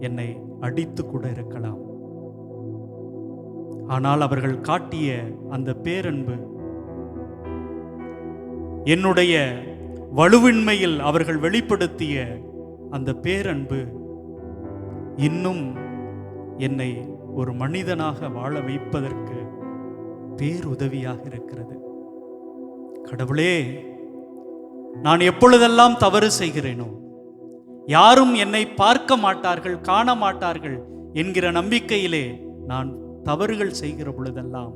என்னை அடித்து கூட இருக்கலாம். ஆனால் அவர்கள் காட்டிய அந்த பேரன்பு, என்னுடைய வலுவின்மையில் அவர்கள் வெளிப்படுத்திய அந்த பேரன்பு இன்னும் என்னை ஒரு மனிதனாக வாழ வைப்பதற்கு பேருதவியாக இருக்கிறது. கடவுளே, நான் எப்பொழுதெல்லாம் தவறு செய்கிறேனோ, யாரும் என்னை பார்க்க மாட்டார்கள், காண மாட்டார்கள் என்கிற நம்பிக்கையிலே நான் தவறுகள் செய்கிற பொழுதெல்லாம்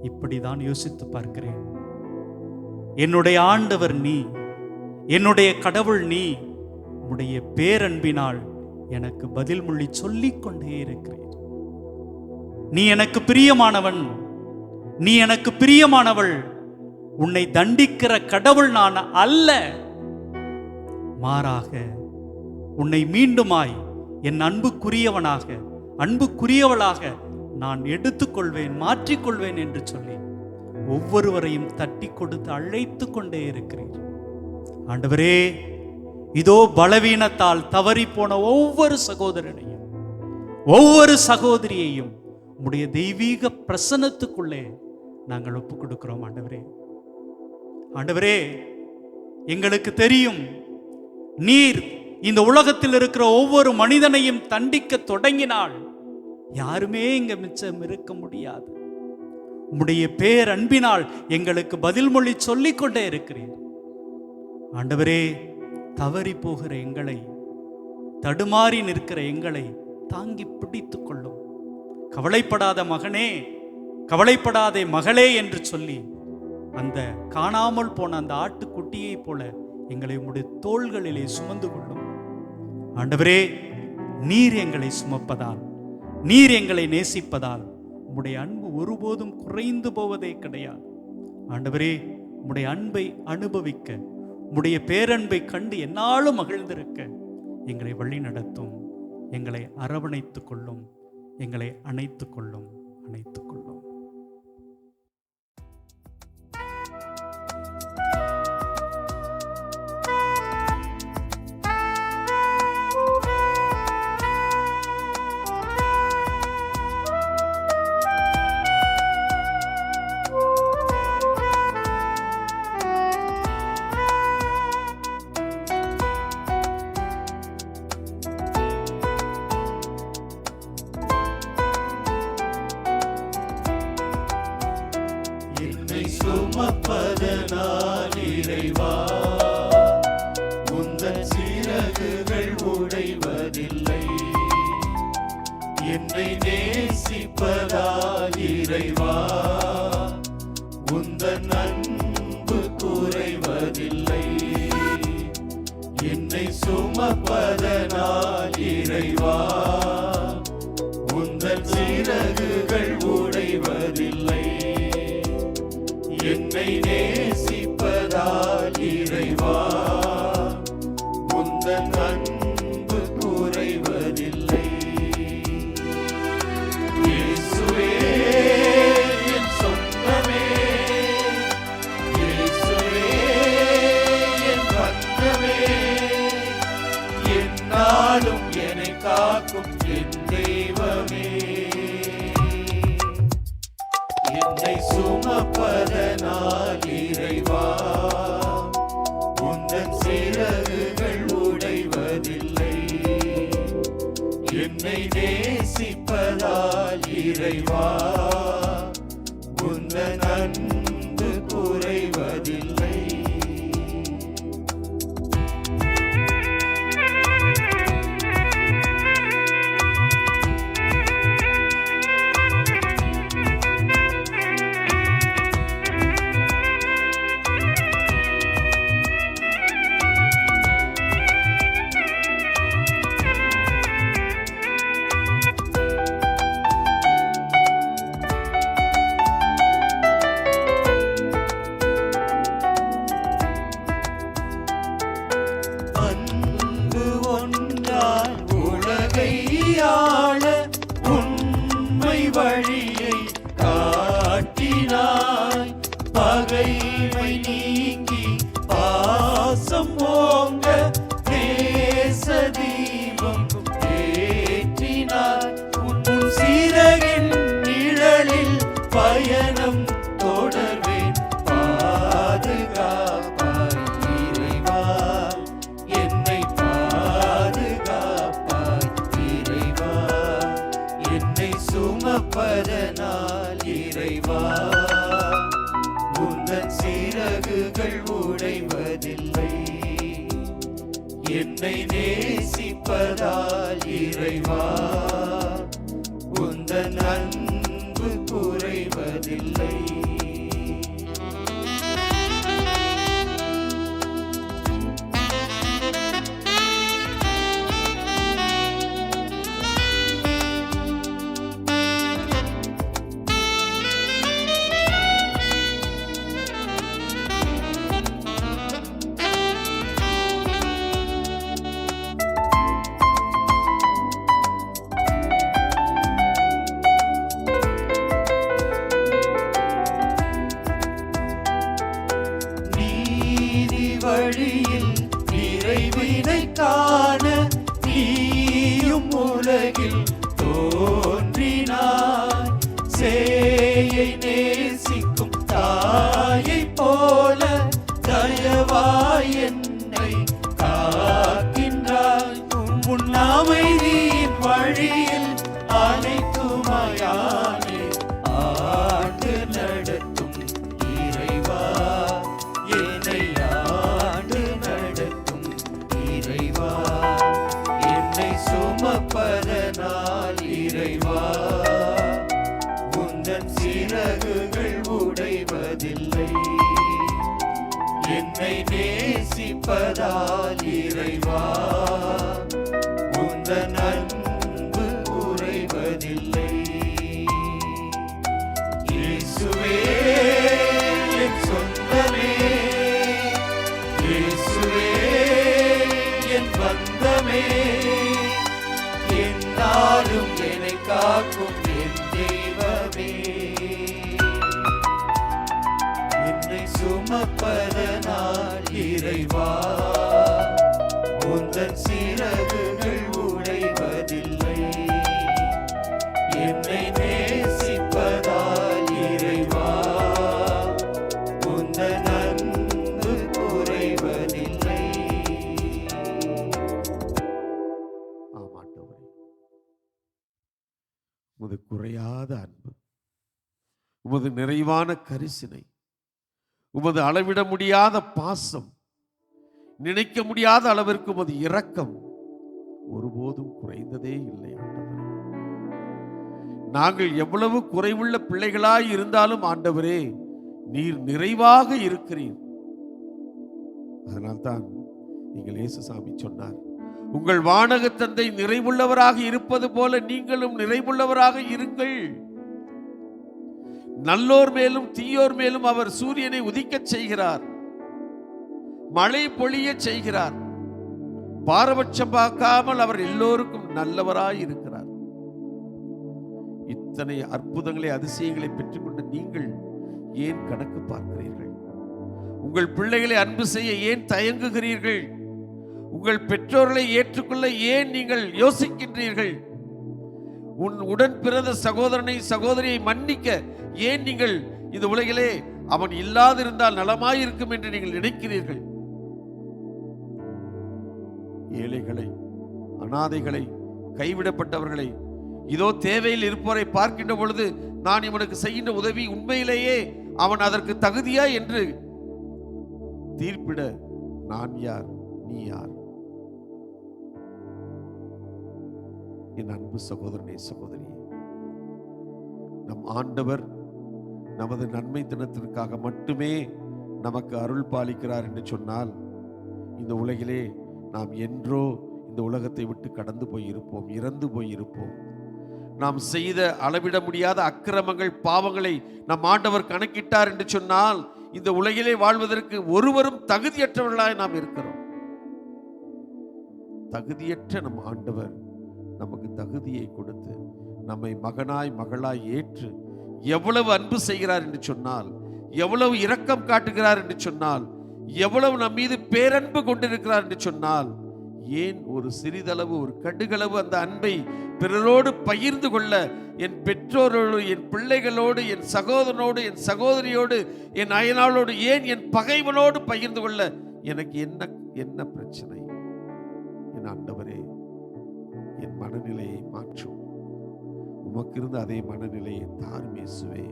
இப்படிதான் யோசித்து பார்க்கிறேன். என்னுடைய ஆண்டவர் நீ, என்னுடைய கடவுள் நீ, உம்முடைய பேரன்பினால் எனக்கு பதில் மொழி சொல்லிக் கொண்டே இருக்கிறேன். நீ எனக்கு பிரியமானவன், நீ எனக்கு பிரியமானவள். உன்னை தண்டிக்கிற கடவுள் நான் அல்ல, மாறாக உன்னை மீண்டுமாய் என் அன்புக்குரியவனாக, அன்புக்குரியவளாக நான் எடுத்துக்கொள்வேன், மாற்றிக்கொள்வேன் என்று சொல்லி ஒவ்வொருவரையும் தட்டி கொடுத்து அழைத்து கொண்டே இருக்கிறேன். ஆண்டவரே, இதோ பலவீனத்தால் தவறி போன ஒவ்வொரு சகோதரனையும், ஒவ்வொரு சகோதரியையும் உம்முடைய தெய்வீக பிரசன்னத்துக்குள்ளே நாங்கள் ஒப்பு கொடுக்கிறோம். ஆண்டவரே, ஆண்டவரே, எங்களுக்கு தெரியும் நீர் இந்த உலகத்தில் இருக்கிற ஒவ்வொரு மனிதனையும் தண்டிக்க தொடங்கினால் யாருமே இங்க மிச்சம் இருக்க முடியாது. உம்முடைய பேரன்பினால் எங்களுக்கு பதில் மொழி சொல்லிக் கொண்டே இருக்கிறீர். ஆண்டவரே, தவறி போகிற எங்களை, தடுமாறி நிற்கிற எங்களை தாங்கி பிடித்து கொள்ளும். கவலைப்படாத மகனே, கவலைப்படாதே மகளே என்று சொல்லி அந்த காணாமல் போன அந்த ஆட்டுக்குட்டியை போல எங்களை உம்முடைய தோள்களிலே சுமந்து கொள்ளும். ஆண்டவரே, நீர் எங்களை சுமப்பதால், நீர் எங்களை நேசிப்பதால் உம்முடைய அன்பு ஒருபோதும் குறைந்து போவதே கிடையாது. ஆண்டவரே, உம்முடைய அன்பை அனுபவிக்க, உம்முடைய பேரன்பை கண்டு என்னாலும் மகிழ்ந்திருக்க எங்களை வழி நடத்தும். எங்களை அரவணைத்துக் கொள்ளும், எங்களை அணைத்துக் கொள்ளும், அணைத்துக் கொள்ளும். சுமப்பதனால் இறைவா, உந்தன் சிறகுகள் உடைவதில்லை. என்னை நேசிப்பதால் இறைவா, உந்தன் அன்பு குறைவதில்லை. என்னை சுமப்பதனால் இறைவா, உந்தன் சிறகுகள் உடைவதில்லை. என்னை நேசிப்பதால் இறைவா, உந்தன் அன்பு குறைவதில்லை. இயேசுவே என் சொந்தமே, இயேசுவே என் பந்தமே, என்னாலும் என்னை காக்கும் என் தெய்வமே. என்னை சுமப்பதனால் இறைவா, உந்தன் சிறகுகள் உடைவதில்லை. என்னை நேசிப்பதால் இறைவா, உந்தன் அன்பு குறைவதில்லை. வழியை காட்டினாய், பகைமை நீங்கி பாசம் ஓங்க நேச தீபம் ஏற்றினாய். உன் சிறகின் நிழலில் பயணம் தொடர்வேன், பாதுகாப்பாய் இறைவா, என்னை பாதுகாப்பாய் இறைவா. என்னை சுமப்பதனால் இறைவா, உந்தன் சிறகுகள் உடைவதில்லை. என்னை நேசிப்பதால் இறைவா, உந்தன் அன்பு குறைவதில்லை. வழியில் நிறைவினை காண நீயும் உலகில் தோன்றினாய். சேயை நேசிக்கும் தாயை போல தயவாய் என்னை காக்கின்றாய். உன் அமைதியின் வழியில் அனைத்துமாயானே ஆண்டு நடத்தும் இறைவா, என்னை ஆண்டு நடத்தும் இறைவா, என்னை சுமப்பதனால் இறைவா, உந்தன் சிறகுகள் உடைவதில்லை. என்னை நேசிப்பதால் இறைவா, உந்தன் அன்பு குறைவதில்லை. இயேசுவே என் சொந்தமே, இயேசுவே என் பந்தமே, என்னாலும் என்னை காக்கும் என் தெய்வமே, என்னை சுமப்பதனால் இறைவா, உந்தன் சிறகுகள் உடைவதில்லை. என்னை நேசிப்பதால் இறைவா, உந்தன் அன்பு குறைவதில்லை. ஆமாண்டவரே, உமது குறையாத அன்பு, உமது நிறைவான கரிசனை, உமது அளவிட முடியாத பாசம், நினைக்க முடியாத அளவிற்கு உமது இரக்கம் ஒருபோதும் குறைந்ததே இல்லை ஆண்டவரே. நாங்கள் எவ்வளவு குறைவுள்ள பிள்ளைகளாய் இருந்தாலும் ஆண்டவரே, நீர் நிறைவாக இருக்கிறீர். அதனால்தான் எங்கள் இயேசுசாமி சொன்னார், உங்கள் வானக தந்தை நிறைவுள்ளவராக இருப்பது போல நீங்களும் நிறைவுள்ளவராக இருங்கள். நல்லோர் மேலும் தீயோர் மேலும் அவர் சூரியனை உதிக்கச் செய்கிறார், மழை பொழிய செய்கிறார். பாரபட்சம் பார்க்காமல் அவர் எல்லோருக்கும் நல்லவராய் இருக்கிறார். இத்தனை அற்புதங்களை அதிசயங்களை பெற்றுக்கொண்ட நீங்கள் ஏன் கணக்கு பார்க்கிறீர்கள்? உங்கள் பிள்ளைகளை அன்பு செய்ய ஏன் தயங்குகிறீர்கள்? உங்கள் பெற்றோர்களை ஏற்றுக்கொள்ள ஏன் நீங்கள் யோசிக்கின்றீர்கள்? உன் உடன் பிறந்த சகோதரனை சகோதரியை மன்னிக்க ஏன் நீங்கள் இந்த உலகிலே அவன் இல்லாதிருந்தால் நலமாயிருக்கும் என்று நீங்கள் நினைக்கிறீர்கள்? ஏழைகளை, அனாதைகளை, கைவிடப்பட்டவர்களை, இதோ தேவையில் இருப்பவரை பார்க்கின்ற பொழுது நான் இவனுக்கு செய்கின்ற உதவி உண்மையிலேயே அவன் அதற்கு தகுதியா என்று தீர்ப்பிட நான் யார், நீ யார்? என் அன்பு சகோதரனே சகோதரியே, நம் ஆண்டவர் நமது நன்மை தினத்திற்காக மட்டுமே நமக்கு அருள் பாலிக்கிறார் என்று சொன்னால், இந்த உலகிலே நாம் என்றோ இந்த உலகத்தை விட்டு கடந்து போயிருப்போம், இறந்து போயிருப்போம். நாம் செய்த அளவிட முடியாத அக்கிரமங்கள், பாவங்களை நம் ஆண்டவர் கணக்கிட்டார் என்று சொன்னால், இந்த உலகிலே வாழ்வதற்கு ஒருவரும் தகுதியற்றவர்களாய் நாம் இருக்கிறோம். தகுதியற்ற நம் ஆண்டவர் நமக்கு தகுதியை கொடுத்து நம்மை மகனாய் மகளாய் ஏற்று எவ்வளவு அன்பு செய்கிறார் என்று சொன்னால், எவ்வளவு இரக்கம் காட்டுகிறார் என்று சொன்னால், எவ்வளவு நம் மீது பேரன்பு கொண்டிருக்கிறார் என்று சொன்னால், ஏன் ஒரு சிறிதளவு, ஒரு கடுகளவு அந்த அன்பை பிறரோடு பகிர்ந்து கொள்ள, என் பெற்றோரோடு, என் பிள்ளைகளோடு, என் சகோதரனோடு, என் சகோதரியோடு, என் அயனாளோடு, ஏன் என் பகைவனோடு பகிர்ந்து கொள்ள எனக்கு என்ன பிரச்சனை? என் ஆண்டவரே, என் மனநிலையை மாற்றும். உமக்கு இருந்த அதே மனநிலையை தாரும் இயேசுவே.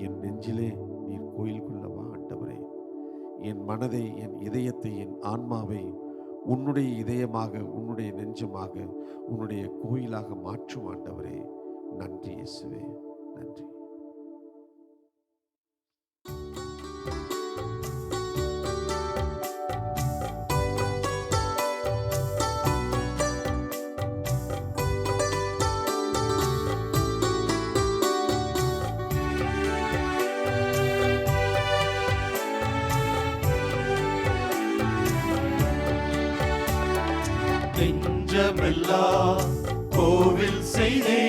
என் நெஞ்சிலே நீர் கோயில் கொள்ளவா ஆண்டவரே. என் மனதை, என் இதயத்தை, என் ஆன்மாவை உன்னுடைய இதயமாக, உன்னுடைய நெஞ்சமாக, உன்னுடைய கோயிலாக மாற்றும் ஆண்டவரே. நன்றி இயேசுவே, நன்றி. நெஞ்சமெல்லாம் கோவில் செய்தே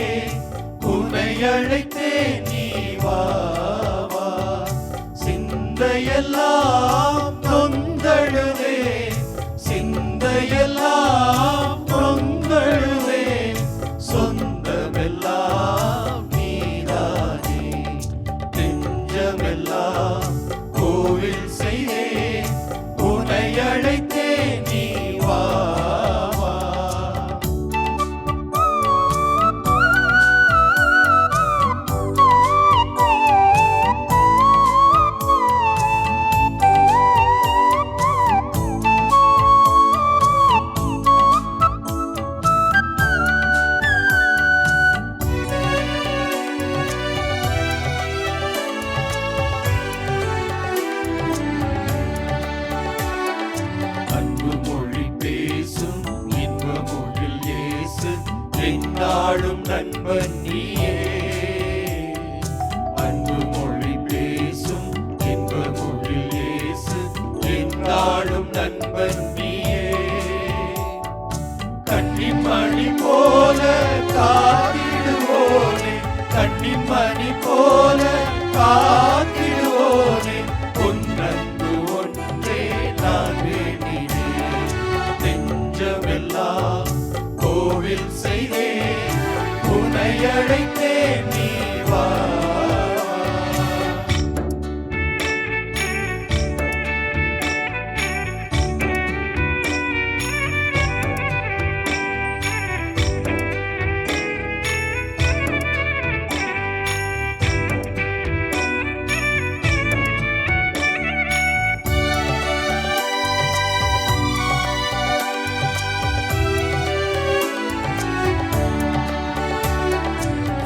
உன்னை அழைத்தே நீ வா வா. சிந்தையெல்லாம் நொந்தழுதே, சிந்தையெல்லாம் நொந்தழுதே, சொந்தமெல்லாம் நீதானே. நெஞ்சமெல்லாம் நண்பன் நீயே. அன்பு மொழி பேசும் இன்ப மொழி இயேசு என்னாலும் நண்பன் நீயே. கண்ணின் மணி போல காத்திடுவோனே, கண்ணின் மணி போல காத்திடுவோனே, உன்னன்பு ஒன்றே நான் வேண்டினேன். நெஞ்சமெல்லாம் கோவில் செய்தேன், உன்னை அழைத்தேன், நீ வா.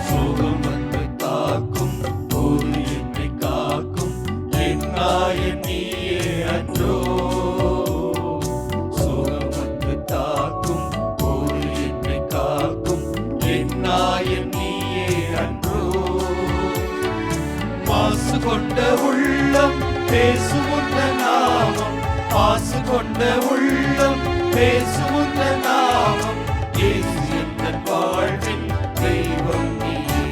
சோகம் வந்து தாக்கும் போது என்னை காக்கும் என் நாயன் நீயே அன்றோ. சோகம் வந்து தாக்கும் போது என்னை காக்கும் என் நாயன் நீயே அன்றோ. மாசு கொண்ட உள்ளம் பேசும் உந்த நாமம், மாசு கொண்ட உள்ளம் பேசும் உந்த நாமம், இயேசு என் வாழ்வில் தெய்வம் நீயே.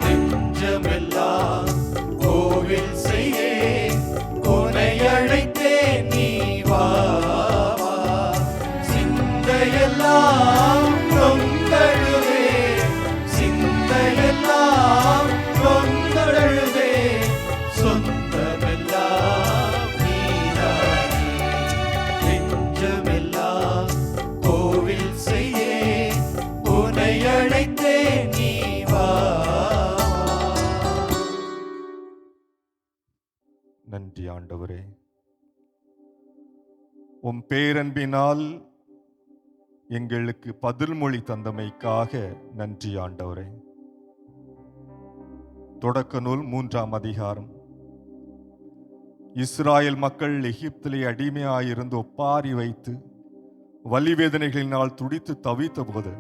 நெஞ்சமெல்லாம் கோவில் செய்தேன், உன்னை அழைத்தேன், நீ வா. சிந்தையெல்லாம் நொந்தழுவே, சிந்தையெல்லாம் நொந்தழுவே, சொந்தமெல்லாம் நீதானே. நெஞ்சமெல்லாம் கோவில் செய்தேன், உன்னை அழைத்தேன், நீ வா. நன்றி ஆண்டவரே, உம் பேரன்பினால் எங்களுக்கு பதில் மொழி தந்தமைக்காக நன்றி ஆண்டவரே. தொடக்க நூல் 3ஆம் அதிகாரம். இஸ்ராயல் மக்கள் எகிப்திலே அடிமையாயிருந்து ஒப்பாரி வைத்து வலிவேதனைகளினால் துடித்து தவித்த போது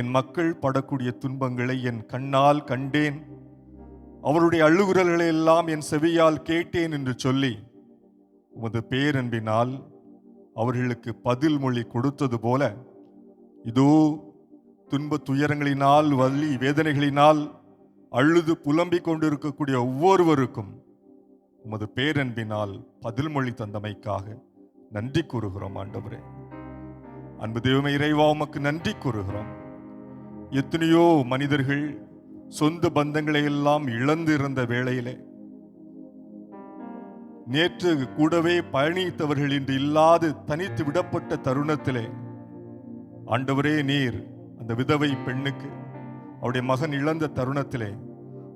என் மக்கள் படக்கூடிய துன்பங்களை என் கண்ணால் கண்டேன், அவருடைய அழுகுரல்களை எல்லாம் என் செவியால் கேட்டேன் என்று சொல்லி உமது பேரன்பினால் அவர்களுக்கு பதில் மொழி கொடுத்தது போல, இதோ துன்ப துயரங்களினால் வலி வேதனைகளினால் அழுது புலம்பிக் கொண்டிருக்கக்கூடிய ஒவ்வொருவருக்கும் உமது பேரன்பினால் பதில் மொழி தந்தமைக்காக நன்றி கூறுகிறோம் ஆண்டவரே. அன்பு தெய்வமே இறைவா, உமக்கு நன்றி கூறுகிறோம். எத்தனையோ மனிதர்கள் சொந்த பந்தங்களை எல்லாம் இழந்து இருந்த வேளையிலே, நேற்று கூடவே பயணித்தவர்கள் இன்று இல்லாது தனித்து விடப்பட்ட தருணத்திலே ஆண்டவரே, நீர் அந்த விதவை பெண்ணுக்கு அவருடைய மகன் இழந்த தருணத்திலே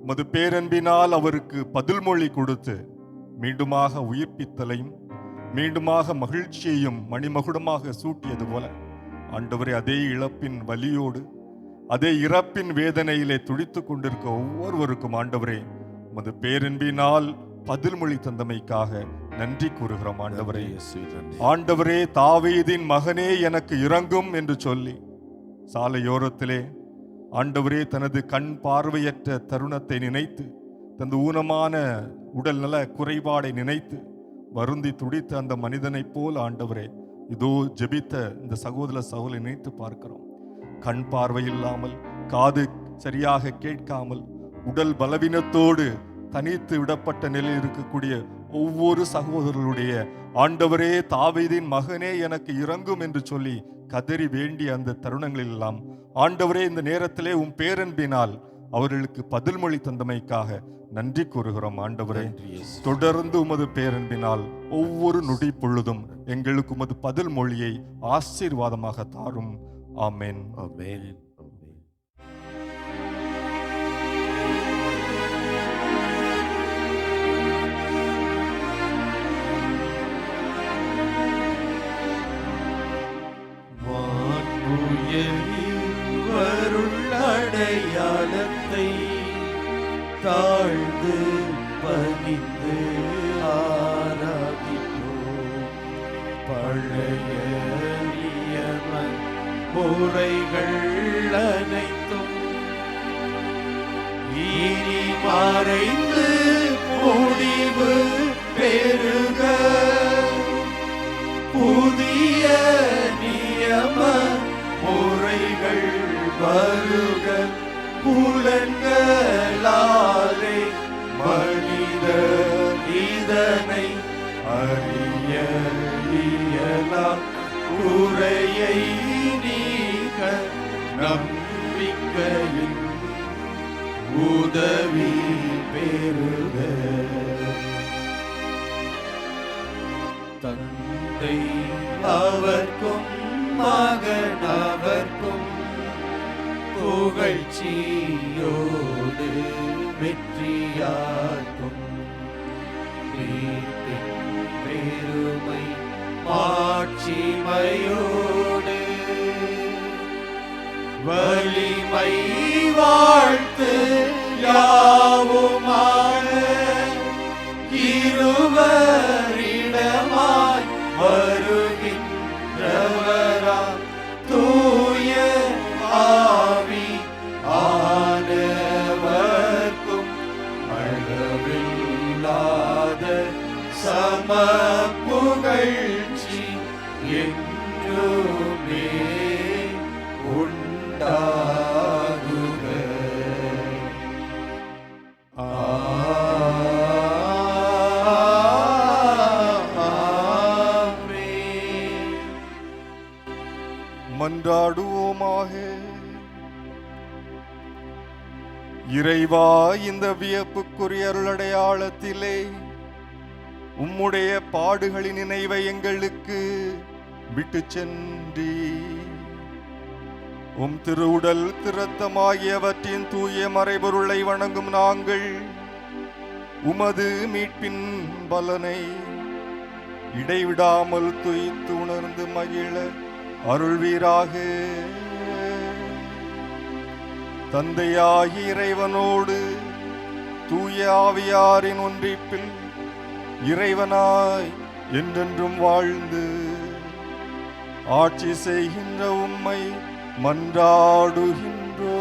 உமது பேரன்பினால் அவருக்கு பதில் மொழி கொடுத்து மீண்டுமாக உயிர்ப்பித்தலையும் மீண்டுமாக மகிழ்ச்சியையும் மணிமகுடமாக சூட்டியது போல ஆண்டவரே, அதே இழப்பின் வலியோடு அதே இறப்பின் வேதனையிலே துடித்து கொண்டிருக்க ஒவ்வொருவருக்கும் ஆண்டவரே உமது பேரன்பினால் பதில் மொழி தந்தமைக்காக நன்றி கூறுகிறோம் ஆண்டவரே. ஆண்டவரே, தாவீதின் மகனே எனக்கு இரங்கும் என்று சொல்லி சாலையோரத்திலே ஆண்டவரே தனது கண் பார்வையற்ற தருணத்தை நினைத்து, தனது ஊனமான உடல் நல குறைபாடை நினைத்து வருந்தி துடித்த அந்த மனிதனைப் போல் ஆண்டவரே இதோ ஜெபித்த இந்த சகோதர சகோதரி நினைத்து பார்க்கிறோம். கண் பார்வை இல்லாமல், காது சரியாக கேட்காமல், உடல் பலவீனத்தோடு தனித்து விடப்பட்ட நிலையில் இருக்கக்கூடிய ஒவ்வொரு சகோதரர்களுடைய ஆண்டவரே, தாவீதின் மகனே எனக்கு இரங்கும் என்று சொல்லி கதறி வேண்டிய அந்த தருணங்களில் எல்லாம் ஆண்டவரே, இந்த நேரத்திலே உம் பேரன்பினால் அவர்களுக்கு பதில் மொழி தந்தமைக்காக நன்றி கூறுகிறோம் ஆண்டவரே. தொடர்ந்து உமது பேரன்பினால் ஒவ்வொரு நொடி பொழுதும் எங்களுக்கு உமது பதில் மொழியை ஆசீர்வாதமாக தாரும். ஆமென். ஆமென். அடையாளத்தை தாழ்ந்து பணிந்து ஆராதிப்போம். பழைய நியம முறைகள் அனைத்தும் இனி மறைந்து முடிவு பெறுக. புதிய நியம முறைகள் வருக. புலன்களாலே மனிதர் இதனை அறிய இயலாம். குறையை நீக்க நம்பிக்கையின் உதவி பெறுக. தந்தை அவர்க்கும் மகன் அவர்க்கும் புகழ்ச்சியோடு வெற்றியாக்கும். மீட்பின் பெருமை மாட்சிமையோடு வலிமை வாழ்த்து யாவுமான இருவரிடமாய் வருகின்றவரா தூய ஆவி ஆனவர்க்கும் அளவில்லாத சம புகழ்ச்சி என்றுமே உண்டாகுக. ஆமென். மன்றாடுவோமாக. இறைவா, இந்த வியப்புக்குரிய அருளடையாளத்திலே உம்முடைய பாடுகளின் நினைவை எங்களுக்கு விட்டு சென்றி உம் திருவுடல் திருத்தமாகியவற்றின் தூய மறைபொருளை வணங்கும் நாங்கள் உமது மீட்பின் பலனை இடைவிடாமல் துய்த்து உணர்ந்து மகிழ அருள்வீராக. தந்தையாகி இறைவனோடு தூய ஆவியாரின் ஒன்றிப்பில் இறைவனாய் என்றென்றும் வாழ்ந்து ஆட்சி செய்கின்ற உம்மை மன்றாடுகின்றோ.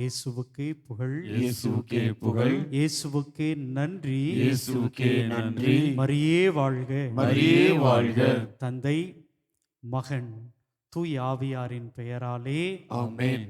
இயேசுவுக்கே புகழ், இயேசுவுக்கே புகழ், இயேசுவுக்கே நன்றி, இயேசுவுக்கே நன்றி. மரியே வாழ்க, மரியே வாழ்க. தந்தை மகன் தூய் ஆவியாரின் பெயராலே ஆமென்.